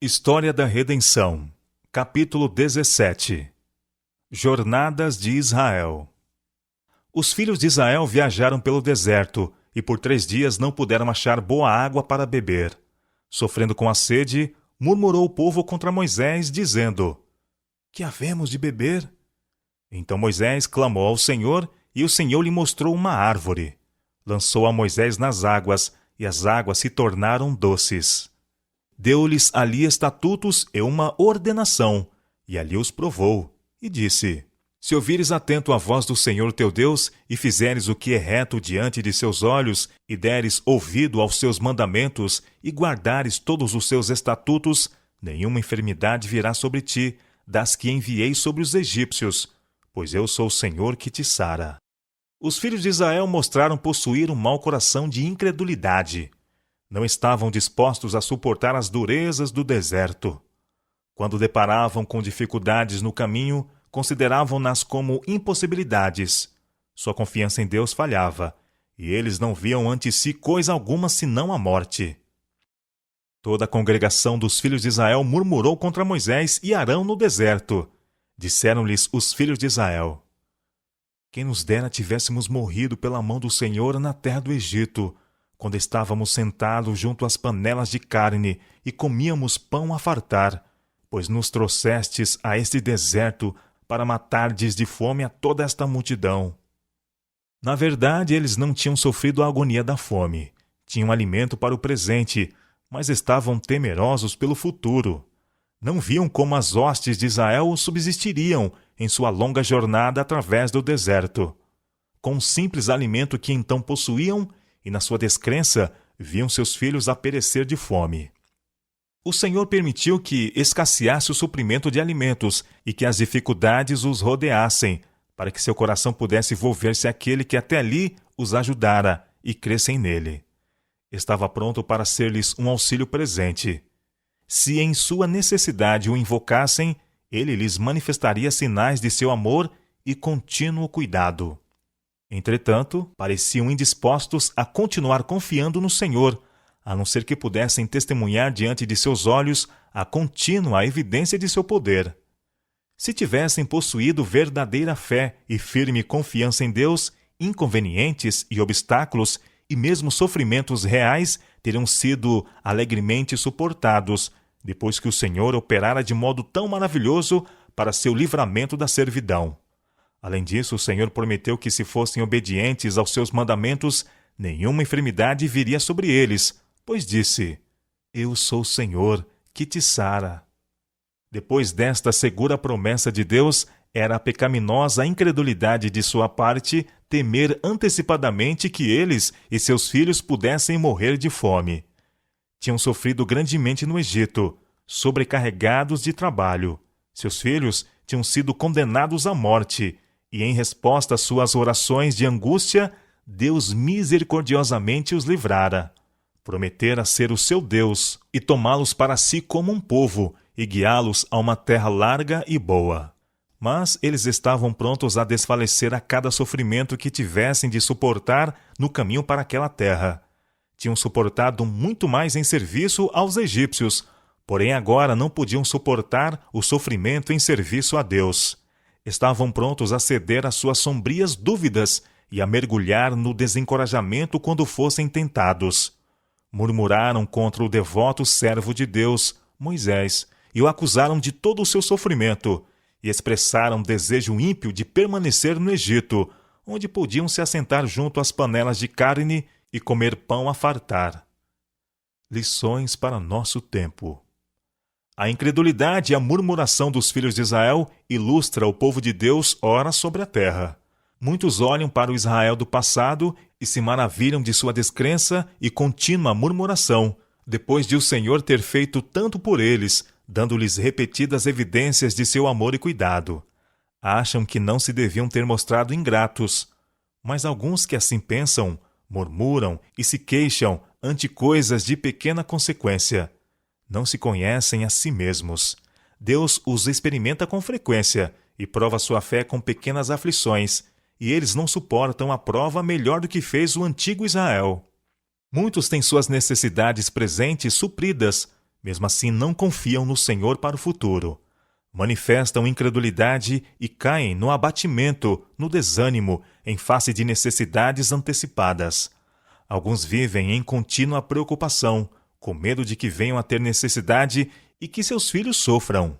História da Redenção, capítulo 17. Jornadas de Israel. Os filhos de Israel viajaram pelo deserto e por 3 dias não puderam achar boa água para beber. Sofrendo com a sede, murmurou o povo contra Moisés, dizendo: Que havemos de beber? Então Moisés clamou ao Senhor, e o Senhor lhe mostrou uma árvore. Lançou a Moisés nas águas, e as águas se tornaram doces. Deu-lhes ali estatutos e uma ordenação, e ali os provou, e disse: Se ouvires atento a voz do Senhor teu Deus, e fizeres o que é reto diante de seus olhos, e deres ouvido aos seus mandamentos, e guardares todos os seus estatutos, nenhuma enfermidade virá sobre ti, das que enviei sobre os egípcios, pois eu sou o Senhor que te sara. Os filhos de Israel mostraram possuir um mau coração de incredulidade. Não estavam dispostos a suportar as durezas do deserto. Quando deparavam com dificuldades no caminho, consideravam-nas como impossibilidades. Sua confiança em Deus falhava, e eles não viam ante si coisa alguma senão a morte. Toda a congregação dos filhos de Israel murmurou contra Moisés e Arão no deserto. Disseram-lhes os filhos de Israel: Quem nos dera tivéssemos morrido pela mão do Senhor na terra do Egito, quando estávamos sentados junto às panelas de carne e comíamos pão a fartar, pois nos trouxestes a este deserto para matardes de fome a toda esta multidão. Na verdade, eles não tinham sofrido a agonia da fome. Tinham alimento para o presente, mas estavam temerosos pelo futuro. Não viam como as hostes de Israel subsistiriam em sua longa jornada através do deserto. Com o simples alimento que então possuíam, e na sua descrença, viam seus filhos a perecer de fome. O Senhor permitiu que escasseasse o suprimento de alimentos e que as dificuldades os rodeassem, para que seu coração pudesse volver-se àquele que até ali os ajudara e crescem nele. Estava pronto para ser-lhes um auxílio presente. Se em sua necessidade o invocassem, ele lhes manifestaria sinais de seu amor e contínuo cuidado. Entretanto, pareciam indispostos a continuar confiando no Senhor, a não ser que pudessem testemunhar diante de seus olhos a contínua evidência de seu poder. Se tivessem possuído verdadeira fé e firme confiança em Deus, inconvenientes e obstáculos e mesmo sofrimentos reais teriam sido alegremente suportados, depois que o Senhor operara de modo tão maravilhoso para seu livramento da servidão. Além disso, o Senhor prometeu que, se fossem obedientes aos seus mandamentos, nenhuma enfermidade viria sobre eles, pois disse: Eu sou o Senhor, que te sara. Depois desta segura promessa de Deus, era a pecaminosa incredulidade de sua parte temer antecipadamente que eles e seus filhos pudessem morrer de fome. Tinham sofrido grandemente no Egito, sobrecarregados de trabalho. Seus filhos tinham sido condenados à morte, e em resposta às suas orações de angústia, Deus misericordiosamente os livrara. Prometera ser o seu Deus e tomá-los para si como um povo e guiá-los a uma terra larga e boa. Mas eles estavam prontos a desfalecer a cada sofrimento que tivessem de suportar no caminho para aquela terra. Tinham suportado muito mais em serviço aos egípcios, porém agora não podiam suportar o sofrimento em serviço a Deus. Estavam prontos a ceder às suas sombrias dúvidas e a mergulhar no desencorajamento quando fossem tentados. Murmuraram contra o devoto servo de Deus, Moisés, e o acusaram de todo o seu sofrimento, e expressaram desejo ímpio de permanecer no Egito, onde podiam se assentar junto às panelas de carne e comer pão a fartar. Lições para nosso tempo. A incredulidade e a murmuração dos filhos de Israel ilustra o povo de Deus ora sobre a terra. Muitos olham para o Israel do passado e se maravilham de sua descrença e contínua murmuração, depois de o Senhor ter feito tanto por eles, dando-lhes repetidas evidências de seu amor e cuidado. Acham que não se deviam ter mostrado ingratos. Mas alguns que assim pensam, murmuram e se queixam ante coisas de pequena consequência. Não se conhecem a si mesmos. Deus os experimenta com frequência e prova sua fé com pequenas aflições, e eles não suportam a prova melhor do que fez o antigo Israel. Muitos têm suas necessidades presentes supridas, Mesmo assim, não confiam no Senhor para o futuro. Manifestam incredulidade e caem no abatimento, no desânimo, em face de necessidades antecipadas. Alguns vivem em contínua preocupação, com medo de que venham a ter necessidade e que seus filhos sofram.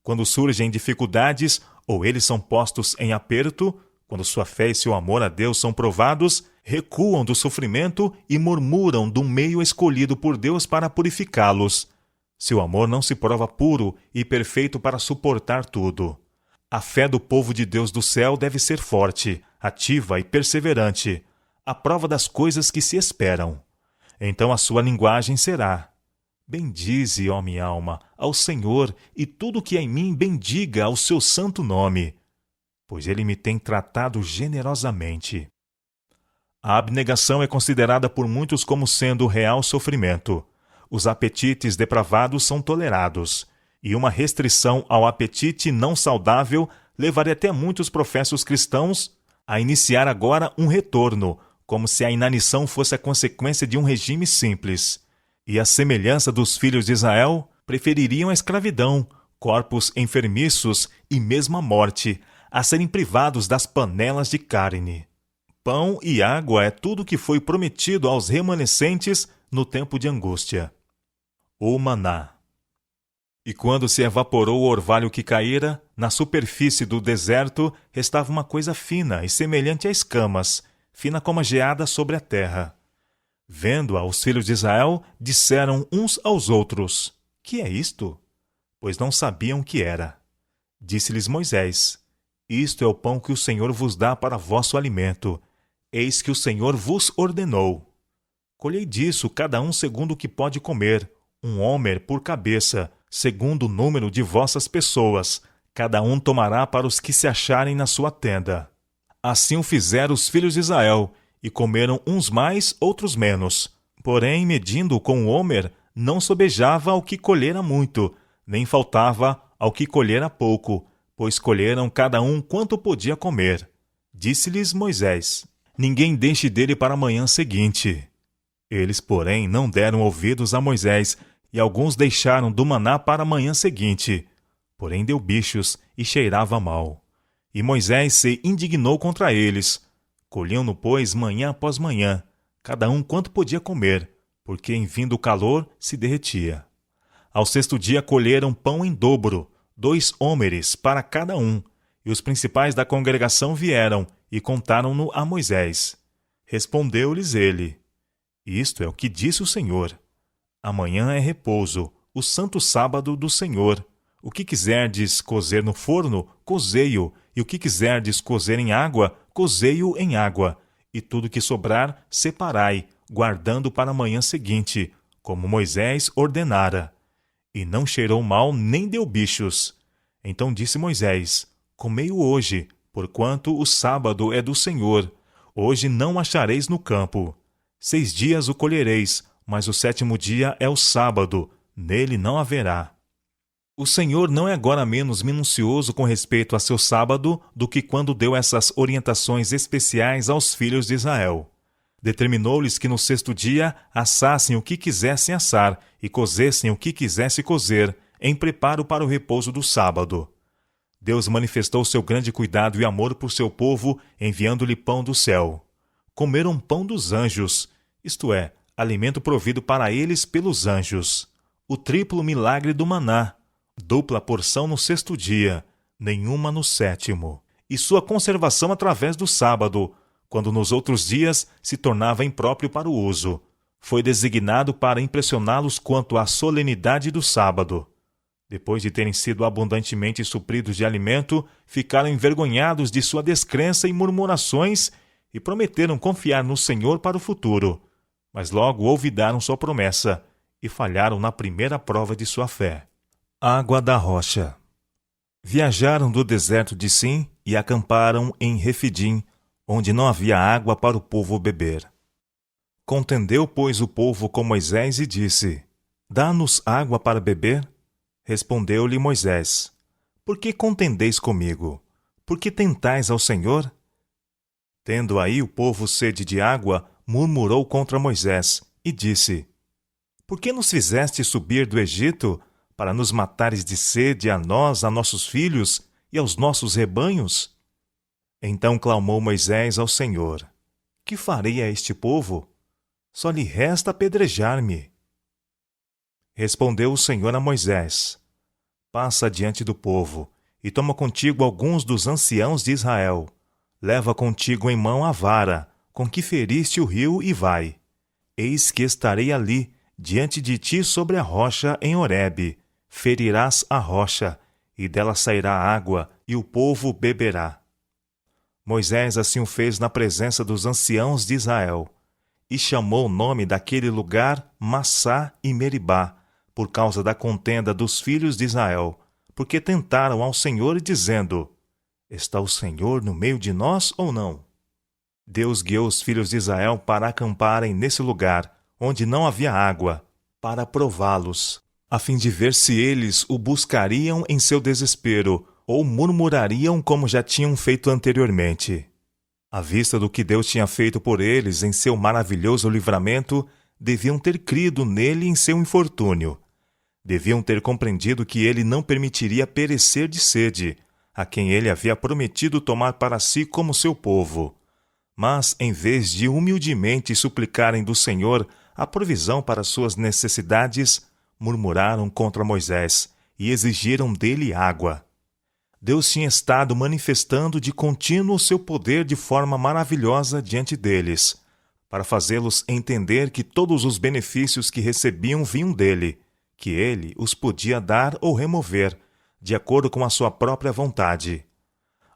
Quando surgem dificuldades ou eles são postos em aperto, quando sua fé e seu amor a Deus são provados, recuam do sofrimento e murmuram do meio escolhido por Deus para purificá-los. Seu amor não se prova puro e perfeito para suportar tudo. A fé do povo de Deus do céu deve ser forte, ativa e perseverante, à prova das coisas que se esperam. Então a sua linguagem será: bendize, ó minha alma, ao Senhor, e tudo que é em mim bendiga ao seu santo nome, pois ele me tem tratado generosamente. A abnegação é considerada por muitos como sendo real sofrimento. Os apetites depravados são tolerados, e uma restrição ao apetite não saudável levaria até muitos professos cristãos a iniciar agora um retorno, como se a inanição fosse a consequência de um regime simples. E à semelhança dos filhos de Israel, prefeririam a escravidão, corpos enfermiços e mesmo a morte, a serem privados das panelas de carne. Pão e água é tudo que foi prometido aos remanescentes no tempo de angústia. O maná. E quando se evaporou o orvalho que caíra, na superfície do deserto restava uma coisa fina e semelhante a escamas, fina como a geada sobre a terra. Vendo-a, os filhos de Israel disseram uns aos outros: que é isto? Pois não sabiam o que era. Disse-lhes Moisés: isto é o pão que o Senhor vos dá para vosso alimento. Eis que o Senhor vos ordenou. Colhei disso cada um segundo o que pode comer, um homer por cabeça, segundo o número de vossas pessoas. Cada um tomará para os que se acharem na sua tenda. Assim o fizeram os filhos de Israel, e comeram uns mais, outros menos. Porém, medindo com o homer, não sobejava ao que colhera muito, nem faltava ao que colhera pouco, pois colheram cada um quanto podia comer. Disse-lhes Moisés: ninguém deixe dele para a manhã seguinte. Eles, porém, não deram ouvidos a Moisés, e alguns deixaram do maná para a manhã seguinte. Porém deu bichos e cheirava mal. E Moisés se indignou contra eles. Colhiam-no, pois, manhã após manhã, cada um quanto podia comer, porque em vindo o calor se derretia. Ao sexto dia colheram pão em dobro, 2 hómeres para cada um, e os principais da congregação vieram e contaram-no a Moisés. Respondeu-lhes ele: isto é o que disse o Senhor: amanhã é repouso, o santo sábado do Senhor. O que quiserdes cozer no forno, cozei-o, e o que quiserdes cozer em água, cozei-o em água, e tudo que sobrar, separai, guardando para a manhã seguinte, como Moisés ordenara. E não cheirou mal, nem deu bichos. Então disse Moisés: comei-o hoje, porquanto o sábado é do Senhor. Hoje não achareis no campo. 6 dias o colhereis, mas o 7º dia é o sábado, nele não haverá. O Senhor não é agora menos minucioso com respeito a seu sábado do que quando deu essas orientações especiais aos filhos de Israel. Determinou-lhes que no 6º dia assassem o que quisessem assar e cozessem o que quisesse cozer, em preparo para o repouso do sábado. Deus manifestou seu grande cuidado e amor por seu povo, enviando-lhe pão do céu. Comeram pão dos anjos, isto é, alimento provido para eles pelos anjos. O triplo milagre do maná, dupla porção no 6º dia, nenhuma no 7º, e sua conservação através do sábado, quando nos outros dias se tornava impróprio para o uso. Foi designado para impressioná-los quanto à solenidade do sábado. Depois de terem sido abundantemente supridos de alimento, ficaram envergonhados de sua descrença e murmurações e prometeram confiar no Senhor para o futuro. Mas logo olvidaram sua promessa e falharam na primeira prova de sua fé. Água da rocha. Viajaram do deserto de Sim e acamparam em Refidim, onde não havia água para o povo beber. Contendeu, pois, o povo com Moisés e disse: dá-nos água para beber? Respondeu-lhe Moisés: por que contendeis comigo? Por que tentais ao Senhor? Tendo aí o povo sede de água, murmurou contra Moisés e disse: Por que nos fizeste subir do Egito, para nos matares de sede a nós, a nossos filhos e aos nossos rebanhos? Então clamou Moisés ao Senhor: Que farei a este povo? Só lhe resta apedrejar-me. Respondeu o Senhor a Moisés: Passa diante do povo, e toma contigo alguns dos anciãos de Israel. Leva contigo em mão a vara, com que feriste o rio, e vai. Eis que estarei ali, diante de ti sobre a rocha em Horebe. Ferirás a rocha, e dela sairá água, e o povo beberá. Moisés assim o fez na presença dos anciãos de Israel, e chamou o nome daquele lugar Massá e Meribá, por causa da contenda dos filhos de Israel, porque tentaram ao Senhor, dizendo: Está o Senhor no meio de nós ou não? Deus guiou os filhos de Israel para acamparem nesse lugar, onde não havia água, para prová-los, a fim de ver se eles o buscariam em seu desespero, ou murmurariam como já tinham feito anteriormente. À vista do que Deus tinha feito por eles em seu maravilhoso livramento, deviam ter crido nele em seu infortúnio. Deviam ter compreendido que ele não permitiria perecer de sede, a quem ele havia prometido tomar para si como seu povo. Mas, em vez de humildemente suplicarem do Senhor a provisão para suas necessidades, murmuraram contra Moisés e exigiram dele água. Deus tinha estado manifestando de contínuo o seu poder de forma maravilhosa diante deles, para fazê-los entender que todos os benefícios que recebiam vinham dele, que ele os podia dar ou remover, de acordo com a sua própria vontade.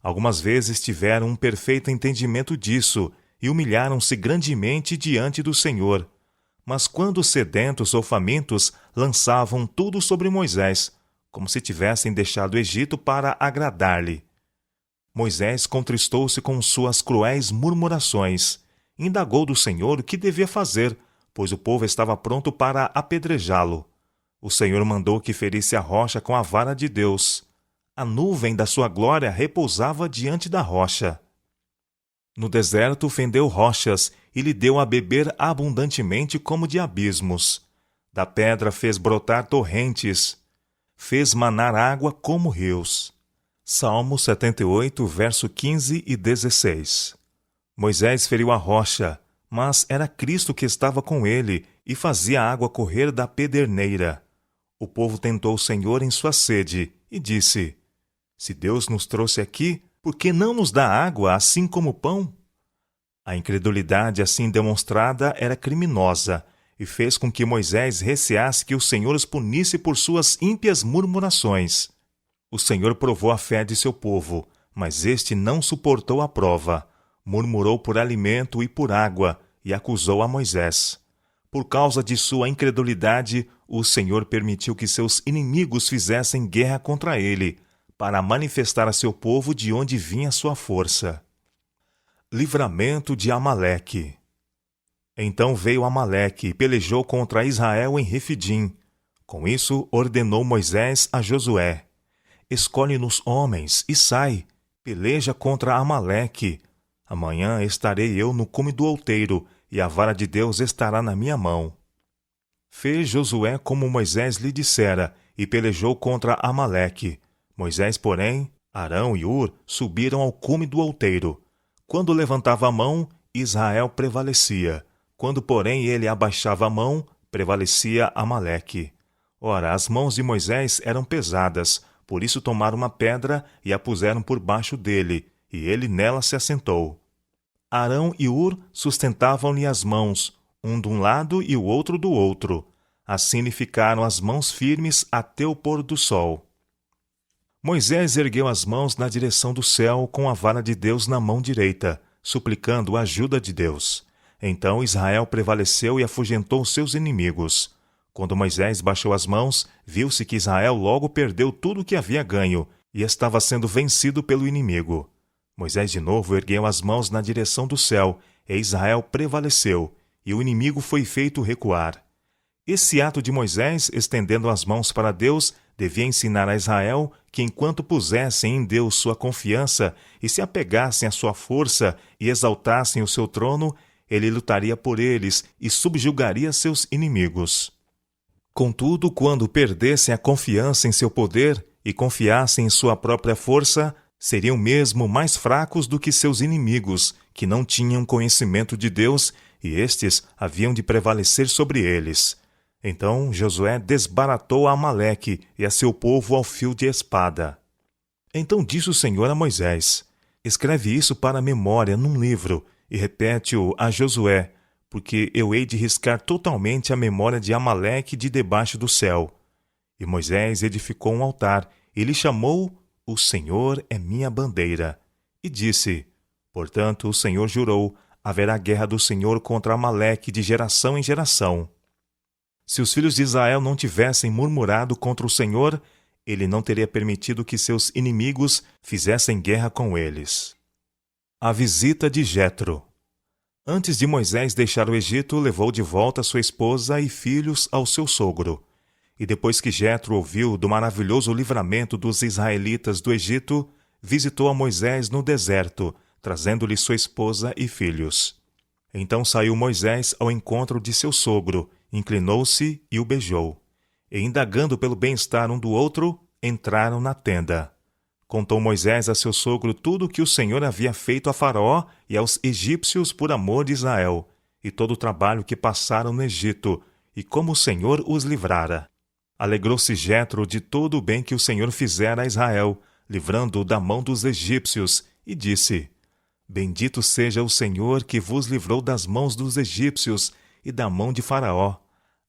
Algumas vezes tiveram um perfeito entendimento disso e humilharam-se grandemente diante do Senhor. Mas quando sedentos ou famintos, lançavam tudo sobre Moisés, como se tivessem deixado o Egito para agradar-lhe. Moisés contristou-se com suas cruéis murmurações. Indagou do Senhor o que devia fazer, pois o povo estava pronto para apedrejá-lo. O Senhor mandou que ferisse a rocha com a vara de Deus. A nuvem da sua glória repousava diante da rocha. No deserto fendeu rochas e lhe deu a beber abundantemente como de abismos. Da pedra fez brotar torrentes. Fez manar água como rios. Salmo 78, verso 15 e 16. Moisés feriu a rocha, mas era Cristo que estava com ele e fazia a água correr da pederneira. O povo tentou o Senhor em sua sede e disse: Se Deus nos trouxe aqui, por que não nos dá água assim como pão? A incredulidade assim demonstrada era criminosa e fez com que Moisés receasse que o Senhor os punisse por suas ímpias murmurações. O Senhor provou a fé de seu povo, mas este não suportou a prova. Murmurou por alimento e por água e acusou a Moisés. Por causa de sua incredulidade, o Senhor permitiu que seus inimigos fizessem guerra contra ele, para manifestar a seu povo de onde vinha sua força. Livramento de Amaleque. Então veio Amaleque e pelejou contra Israel em Refidim. Com isso, ordenou Moisés a Josué: Escolhe-nos homens e sai, peleja contra Amaleque. Amanhã estarei eu no cume do outeiro, e a vara de Deus estará na minha mão. Fez Josué como Moisés lhe dissera, e pelejou contra Amaleque. Moisés, porém, Arão e Hur subiram ao cume do outeiro. Quando levantava a mão, Israel prevalecia. Quando, porém, ele abaixava a mão, prevalecia Amaleque. Ora, as mãos de Moisés eram pesadas, por isso tomaram uma pedra e a puseram por baixo dele, e ele nela se assentou. Arão e Hur sustentavam-lhe as mãos, um de um lado e o outro do outro. Assim lhe ficaram as mãos firmes até o pôr do sol. Moisés ergueu as mãos na direção do céu com a vara de Deus na mão direita, suplicando a ajuda de Deus. Então Israel prevaleceu e afugentou seus inimigos. Quando Moisés baixou as mãos, viu-se que Israel logo perdeu tudo o que havia ganho e estava sendo vencido pelo inimigo. Moisés de novo ergueu as mãos na direção do céu, e Israel prevaleceu, e o inimigo foi feito recuar. Esse ato de Moisés, estendendo as mãos para Deus, devia ensinar a Israel que, enquanto pusessem em Deus sua confiança e se apegassem à sua força e exaltassem o seu trono, ele lutaria por eles e subjugaria seus inimigos. Contudo, quando perdessem a confiança em seu poder e confiassem em sua própria força, seriam mesmo mais fracos do que seus inimigos, que não tinham conhecimento de Deus, e estes haviam de prevalecer sobre eles. Então Josué desbaratou a Amaleque e a seu povo ao fio de espada. Então disse o Senhor a Moisés: escreve isso para a memória num livro e repete-o a Josué, porque eu hei de riscar totalmente a memória de Amaleque de debaixo do céu. E Moisés edificou um altar e lhe chamou: O Senhor é minha bandeira. E disse: portanto, o Senhor jurou: haverá guerra do Senhor contra Amaleque de geração em geração. Se os filhos de Israel não tivessem murmurado contra o Senhor, ele não teria permitido que seus inimigos fizessem guerra com eles. A visita de Jetro. Antes de Moisés deixar o Egito, levou de volta sua esposa e filhos ao seu sogro. E depois que Jetro ouviu do maravilhoso livramento dos israelitas do Egito, visitou a Moisés no deserto, trazendo-lhe sua esposa e filhos. Então saiu Moisés ao encontro de seu sogro, inclinou-se e o beijou. E indagando pelo bem-estar um do outro, entraram na tenda. Contou Moisés a seu sogro tudo o que o Senhor havia feito a Faraó e aos egípcios por amor de Israel, e todo o trabalho que passaram no Egito, e como o Senhor os livrara. Alegrou-se Jetro de todo o bem que o Senhor fizera a Israel, livrando-o da mão dos egípcios, e disse: bendito seja o Senhor que vos livrou das mãos dos egípcios e da mão de Faraó.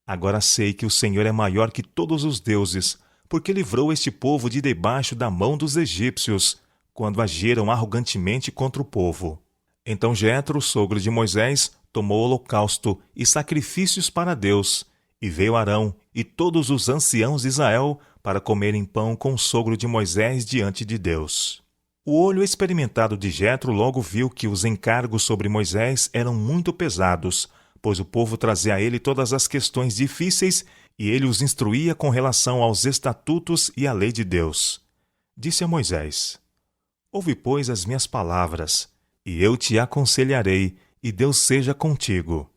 Agora sei que o Senhor é maior que todos os deuses, porque livrou este povo de debaixo da mão dos egípcios, quando agiram arrogantemente contra o povo. Então Jetro, sogro de Moisés, tomou holocausto e sacrifícios para Deus, e veio Arão e todos os anciãos de Israel para comerem pão com o sogro de Moisés diante de Deus. O olho experimentado de Jetro logo viu que os encargos sobre Moisés eram muito pesados, pois o povo trazia a ele todas as questões difíceis e ele os instruía com relação aos estatutos e à lei de Deus. Disse a Moisés: ouve, pois, as minhas palavras, e eu te aconselharei, e Deus seja contigo.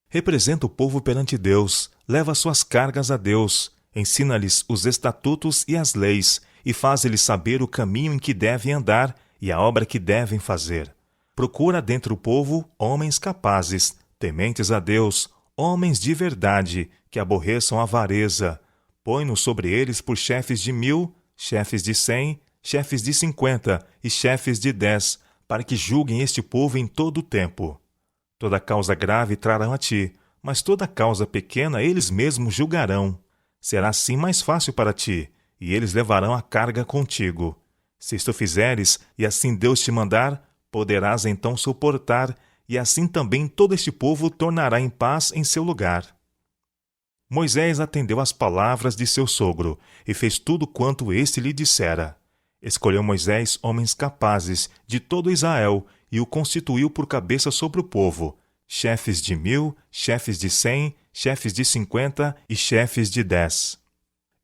Representa o povo perante Deus, leva suas cargas a Deus, ensina-lhes os estatutos e as leis, e faz-lhes saber o caminho em que devem andar e a obra que devem fazer. Procura dentre o povo homens capazes, tementes a Deus, homens de verdade, que aborreçam a avareza. Põe-nos sobre eles por chefes de 1000, chefes de 100, chefes de 50 e chefes de 10, para que julguem este povo em todo o tempo. Toda causa grave trarão a ti, mas toda causa pequena eles mesmos julgarão. Será assim mais fácil para ti, e eles levarão a carga contigo. Se isto fizeres, e assim Deus te mandar, poderás então suportar, e assim também todo este povo tornará em paz em seu lugar. Moisés atendeu às palavras de seu sogro, e fez tudo quanto este lhe dissera. Escolheu Moisés homens capazes de todo Israel, e o constituiu por cabeça sobre o povo, chefes de 1000, chefes de 100, chefes de 50 e chefes de 10.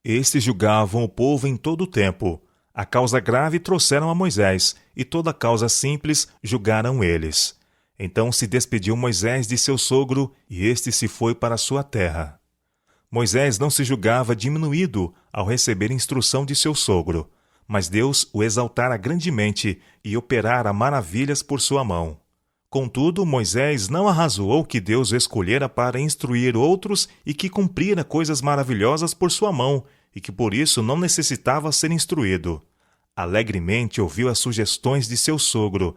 Estes julgavam o povo em todo o tempo. A causa grave trouxeram a Moisés, e toda causa simples julgaram eles. Então se despediu Moisés de seu sogro, e este se foi para sua terra. Moisés não se julgava diminuído ao receber instrução de seu sogro, mas Deus o exaltara grandemente e operara maravilhas por sua mão. Contudo, Moisés não arrazoou que Deus o escolhera para instruir outros e que cumprira coisas maravilhosas por sua mão, e que por isso não necessitava ser instruído. Alegremente ouviu as sugestões de seu sogro,